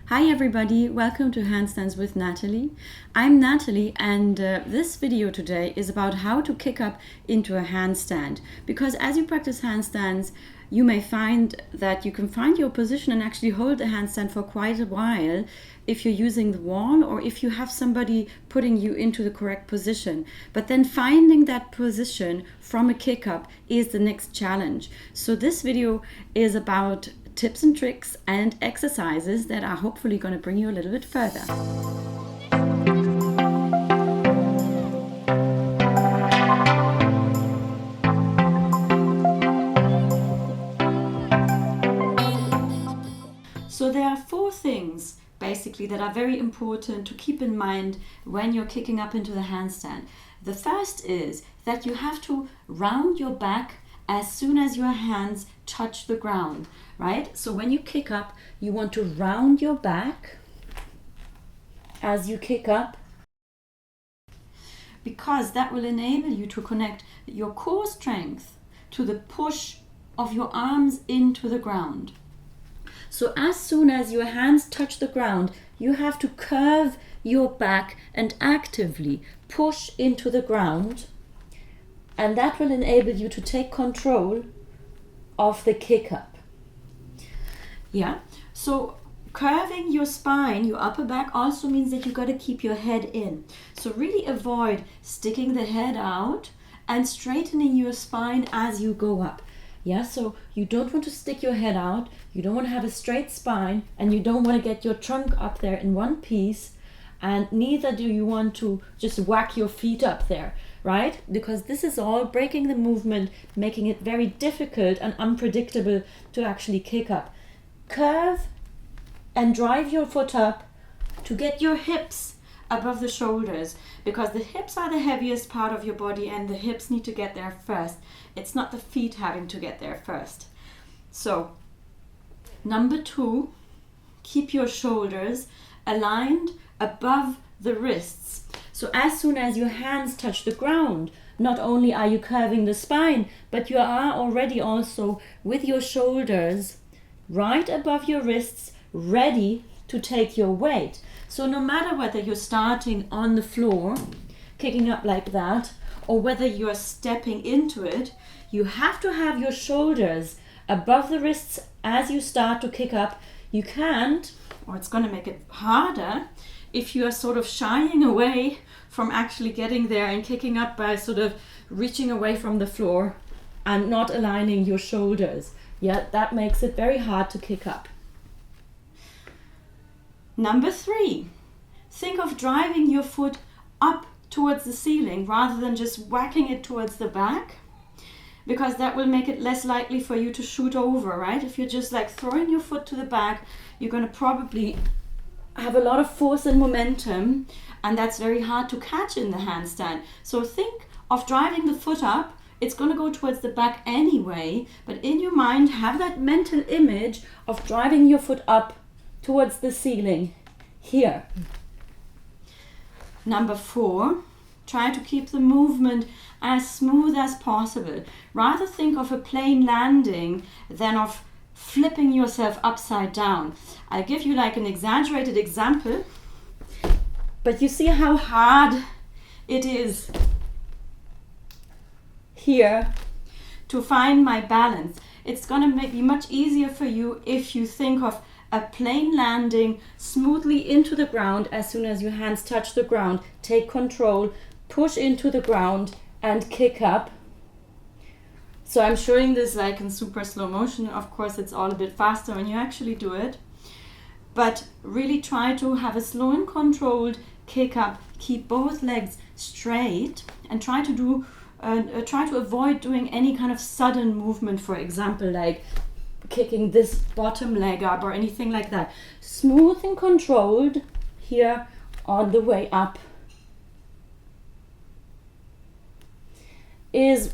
Hi everybody, welcome to Handstands with Natalie. I'm Natalie and this video today is about how to kick up into a handstand. Because as you practice handstands, you may find that you can find your position and actually hold the handstand for quite a while if you're using the wall or if you have somebody putting you into the correct position. But then finding that position from a kick up is the next challenge. So this video is about tips and tricks and exercises that are hopefully going to bring you a little bit further. So there are four things basically that are very important to keep in mind when you're kicking up into the handstand. The first is that you have to round your back as soon as your hands touch the ground, right? So when you kick up, you want to round your back as you kick up, because that will enable you to connect your core strength to the push of your arms into the ground. So as soon as your hands touch the ground, you have to curve your back and actively push into the ground, and that will enable you to take control of the kick up. Yeah, so curving your spine, your upper back, also means that you got to keep your head in. So really avoid sticking the head out and straightening your spine as you go up. Yeah, so you don't want to stick your head out, you don't want to have a straight spine, and you don't want to get your trunk up there in one piece, and neither do you want to just whack your feet up there, right? Because this is all breaking the movement, making it very difficult and unpredictable to actually kick up. Curve and drive your foot up to get your hips above the shoulders, because the hips are the heaviest part of your body and the hips need to get there first. It's not the feet having to get there first. So, number 2, keep your shoulders aligned above the wrists. So as soon as your hands touch the ground, not only are you curving the spine, but you are already also with your shoulders right above your wrists, ready to take your weight. So no matter whether you're starting on the floor, kicking up like that, or whether you're stepping into it, you have to have your shoulders above the wrists as you start to kick up. You can't, or it's going to make it harder, if you are sort of shying away from actually getting there and kicking up by sort of reaching away from the floor and not aligning your shoulders. Yeah, that makes it very hard to kick up. Number 3, think of driving your foot up towards the ceiling rather than just whacking it towards the back, because that will make it less likely for you to shoot over, right? If you're just like throwing your foot to the back, you're going to probably have a lot of force and momentum, and that's very hard to catch in the handstand. So think of driving the foot up. It's going to go towards the back anyway, but in your mind have that mental image of driving your foot up towards the ceiling here. Number 4, try to keep the movement as smooth as possible. Rather think of a plain landing than of flipping yourself upside down. I'll give you like an exaggerated example, but you see how hard it is here to find my balance. It's going to be much easier for you if you think of a plain landing smoothly into the ground. As soon as your hands touch the ground, take control, push into the ground and kick up. So I'm showing this like in super slow motion. Of course, it's all a bit faster when you actually do it. But really try to have a slow and controlled kick up. Keep both legs straight and try to avoid doing any kind of sudden movement, for example, like kicking this bottom leg up or anything like that. Smooth and controlled here on the way up is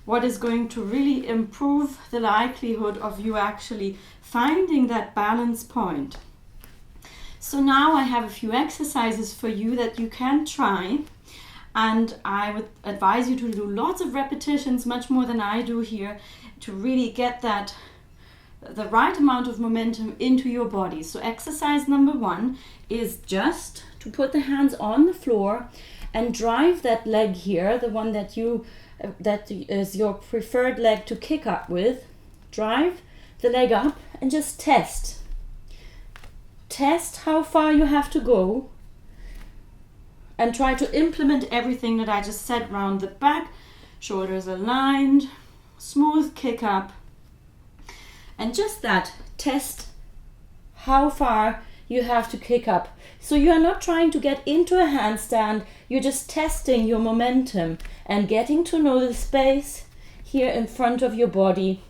what is going to really improve the likelihood of you actually finding that balance point. So now I have a few exercises for you that you can try, and I would advise you to do lots of repetitions, much more than I do here, to really get that the right amount of momentum into your body. So exercise number 1 is just to put the hands on the floor and drive that leg here, the one that is your preferred leg to kick up with. Drive the leg up and just test. Test how far you have to go and try to implement everything that I just said round the back, shoulders aligned, smooth kick up, and just that, test how far you have to kick up. So you are not trying to get into a handstand, you're just testing your momentum and getting to know the space here in front of your body.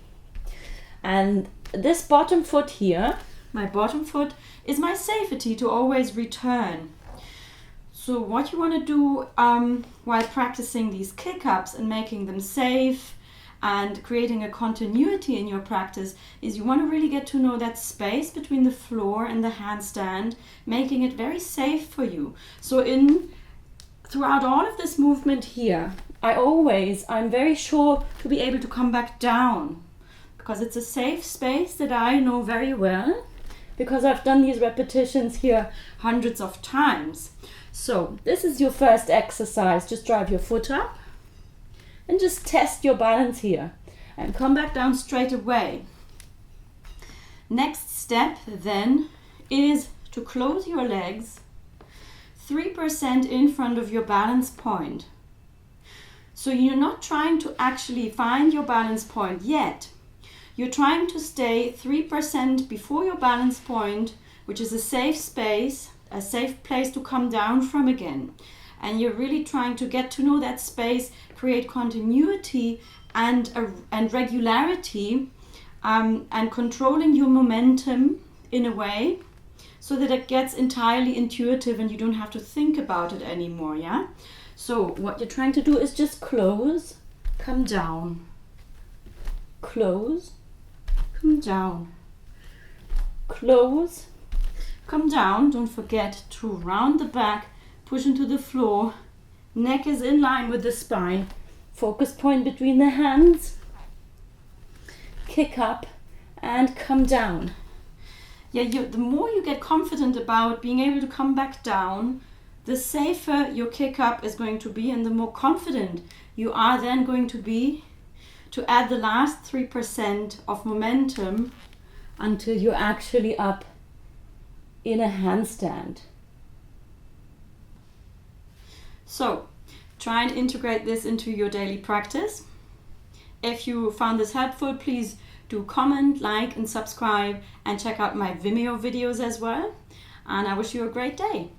And this bottom foot here, my bottom foot, is my safety to always return. So what you want to do while practicing these kick-ups and making them safe and creating a continuity in your practice is you want to really get to know that space between the floor and the handstand, making it very safe for you. So throughout all of this movement here, I'm very sure to be able to come back down because it's a safe space that I know very well because I've done these repetitions here hundreds of times. So this is your first exercise. Just drive your foot up and just test your balance here and come back down straight away. Next step then is to close your legs 3% in front of your balance point. So you're not trying to actually find your balance point yet. You're trying to stay 3% before your balance point, which is a safe space, a safe place to come down from again. And you're really trying to get to know that space, create continuity and regularity, and controlling your momentum in a way so that it gets entirely intuitive and you don't have to think about it anymore, yeah? So what you're trying to do is just close, come down, close, come down, close, come down. Don't forget to round the back, push into the floor, neck is in line with the spine, focus point between the hands, kick up and come down. Yeah, the more you get confident about being able to come back down, the safer your kick up is going to be and the more confident you are then going to be to add the last 3% of momentum until you're actually up in a handstand. So try and integrate this into your daily practice. If you found this helpful, please do comment, like and subscribe and check out my Vimeo videos as well. And I wish you a great day.